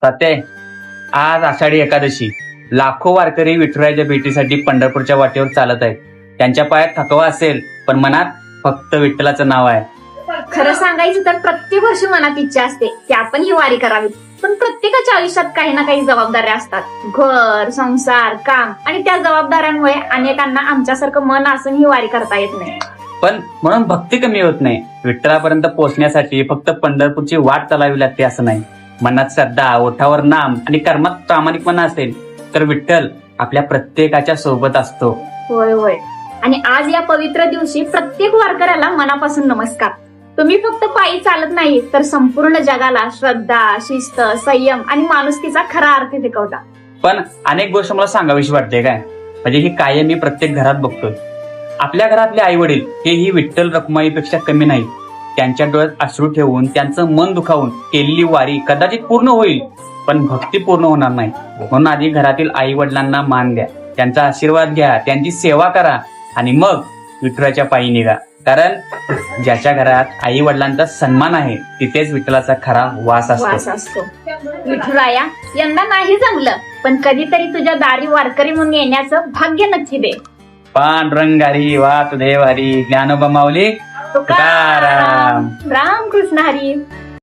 ताते, आज आषाढी एकादशी. लाखो वारकरी विठुरायाच्या भेटीसाठी पंढरपूरच्या वाटेवर चालत आहेत. त्यांच्या पायात थकवा असेल, पण मनात फक्त विठ्ठलाचं नाव आहे. खरं सांगायचं तर प्रत्येक वर्षी मनात इच्छा असते की आपण ही वारी करावी, पण प्रत्येकाच्या आयुष्यात काही ना काही जबाबदाऱ्या असतात. घर, संसार, काम आणि त्या जबाबदाऱ्यांमुळे अनेकांना आमच्यासारखं मन असून ही वारी करता येत नाही. पण म्हणून भक्ती कमी होत नाही. विठ्ठलापर्यंत पोहोचण्यासाठी फक्त पंढरपूरची वाट चालावी लागते असं नाही. मनात श्रद्धा, ओठावर नाम आणि कर्मात प्रामाणिकपणा असेल तर विठ्ठल आपल्या प्रत्येकाच्या सोबत असतो. होय होय. आणि आज या पवित्र दिवशी प्रत्येक वारकऱ्याला मनापासून नमस्कार. तुम्ही फक्त पायी चालत नाही, तर संपूर्ण जगाला श्रद्धा, शिस्त, संयम आणि माणुसकीचा खरा अर्थ शिकवता. पण अनेक गोष्ट मला सांगावीशी वाटते काय, म्हणजे ही कायम मी प्रत्येक घरात बघतोय. आपल्या घरातले आई वडील ही विठ्ठल रखुमाईपेक्षा कमी नाही. त्यांच्या डोळ्यात अश्रू ठेवून, त्यांचं मन दुखावून केलेली वारी कदाचित पूर्ण होईल, पण भक्ती पूर्ण होणार नाही. म्हणून आधी घरातील आई वडिलांना मान द्या, त्यांचा आशीर्वाद घ्या, त्यांची सेवा करा आणि मग विठुराच्या पायी निघा. कारण ज्याच्या घरात आई वडिलांचा सन्मान आहे तिथेच विठ्ठलाचा खरा वास असतो. विठुराया, यंदा नाही जमलं, पण कधीतरी तुझ्या दारी वारकरी म्हणून येण्याचं भाग्य नक्की दे. पांडुरंगारी वासुदेव हरी, ज्ञानोबा माऊली तुकाराम. राम कृष्ण हरी.